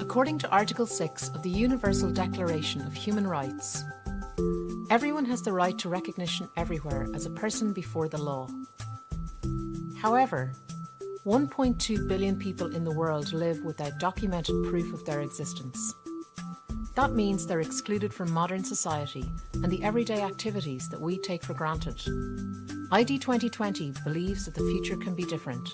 According to Article 6 of the Universal Declaration of Human Rights, everyone has the right to recognition everywhere as a person before the law. However, 1.2 billion people in the world live without documented proof of their existence. That means they're excluded from modern society and the everyday activities that we take for granted. ID 2020 believes that the future can be different.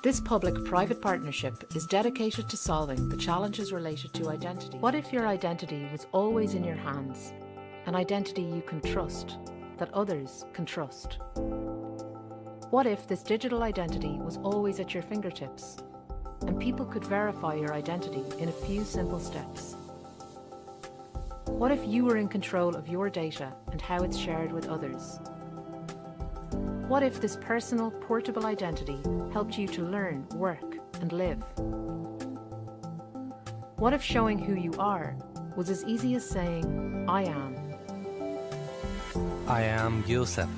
This public-private partnership is dedicated to solving the challenges related to identity. What if your identity was always in your hands? An identity you can trust, that others can trust. What if this digital identity was always at your fingertips, and people could verify your identity in a few simple steps? What if you were in control of your data and how it's shared with others? What if this personal, portable identity helped you to learn, work, and live? What if showing who you are was as easy as saying, I am? I am Yusuf.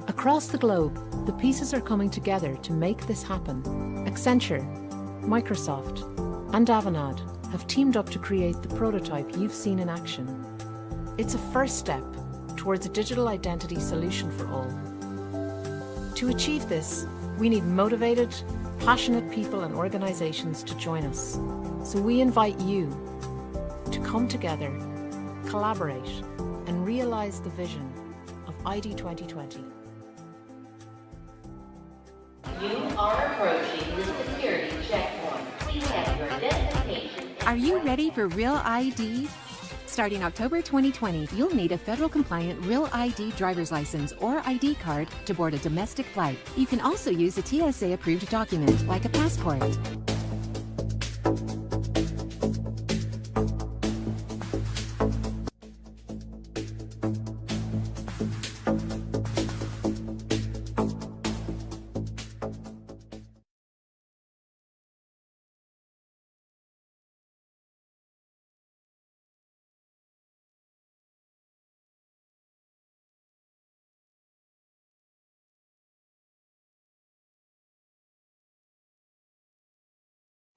Across the globe, the pieces are coming together to make this happen. Accenture, Microsoft, and Avanade have teamed up to create the prototype you've seen in action. It's a first step towards a digital identity solution for all. To achieve this, we need motivated, passionate people and organizations to join us. So we invite you to come together, collaborate, and realize the vision of ID 2020. You are approaching the security checkpoint. Please have your identification. Are you ready for Real ID? Starting October 2020, you'll need a federal-compliant Real ID driver's license or ID card to board a domestic flight. You can also use a TSA-approved document, like a passport.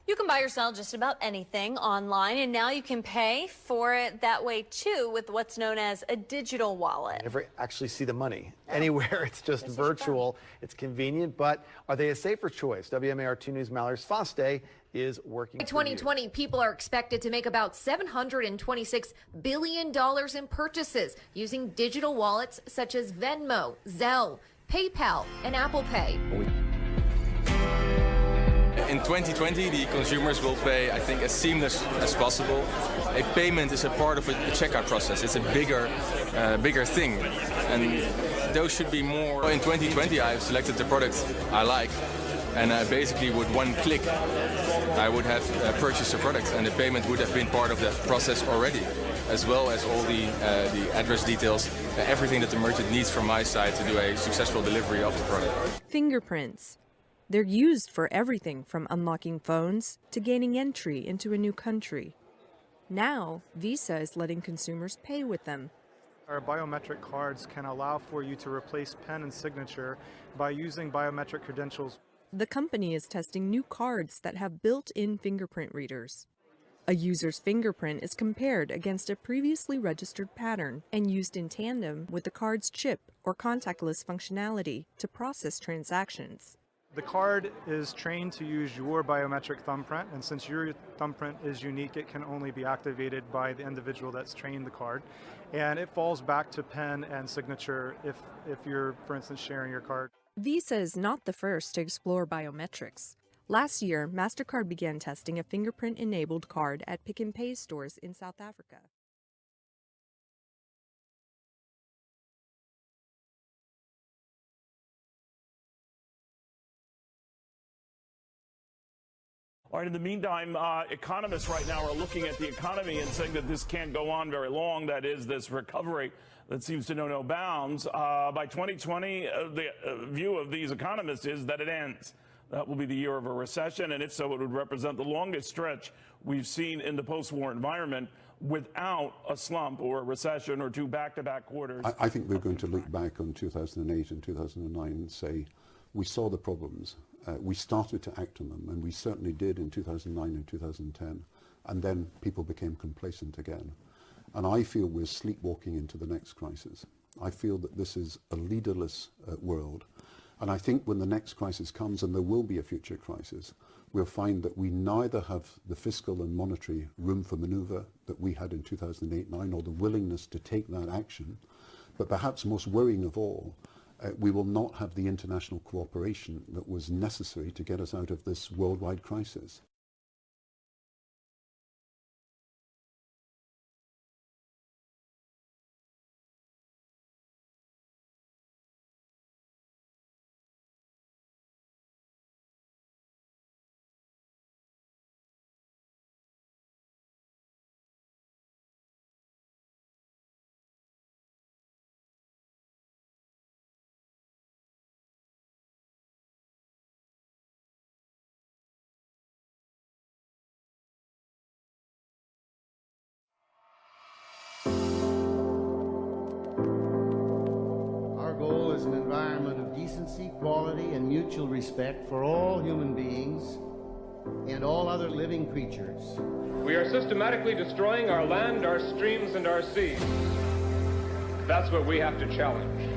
You can buy or sell just about anything online, and now you can pay for it that way too with what's known as a digital wallet. Never actually see the money anywhere. It's just virtual. It's convenient, but are they a safer choice? WMAR2 News Mallory's Foste is working. By 2020, people are expected to make about $726 billion in purchases using digital wallets such as Venmo, Zelle, PayPal, and Apple Pay. In 2020, the consumers will pay, I think, as seamless as possible. A payment is a part of a checkout process. It's a bigger thing, and those should be more. In 2020, I've selected the product I like, and basically with one click, I would have purchased the product, and the payment would have been part of that process already, as well as all the address details, everything that the merchant needs from my side to do a successful delivery of the product. Fingerprints. They're used for everything from unlocking phones to gaining entry into a new country. Now, Visa is letting consumers pay with them. Our biometric cards can allow for you to replace pen and signature by using biometric credentials. The company is testing new cards that have built-in fingerprint readers. A user's fingerprint is compared against a previously registered pattern and used in tandem with the card's chip or contactless functionality to process transactions. The card is trained to use your biometric thumbprint, and since your thumbprint is unique, it can only be activated by the individual that's trained the card. And it falls back to pen and signature if you're, for instance, sharing your card. Visa is not the first to explore biometrics. Last year, MasterCard began testing a fingerprint-enabled card at Pick and Pay stores in South Africa. All right, in the meantime, economists right now are looking at the economy and saying that this can't go on very long. That is, this recovery that seems to know no bounds. By 2020, the view of these economists is that it ends. That will be the year of a recession, and if so, it would represent the longest stretch we've seen in the post-war environment without a slump or a recession or two back-to-back quarters. I think we're going to look back on 2008 and 2009 and say we saw the problems, we started to act on them, and we certainly did in 2009 and 2010, and then people became complacent again. And I feel we're sleepwalking into the next crisis. I feel that this is a leaderless world, and I think when the next crisis comes, and there will be a future crisis, we'll find that we neither have the fiscal and monetary room for maneuver that we had in 2008-9, or the willingness to take that action, but perhaps most worrying of all, we will not have the international cooperation that was necessary to get us out of this worldwide crisis. An environment of decency, quality, and mutual respect for all human beings and all other living creatures. We are systematically destroying our land, our streams, and our seas. That's what we have to challenge.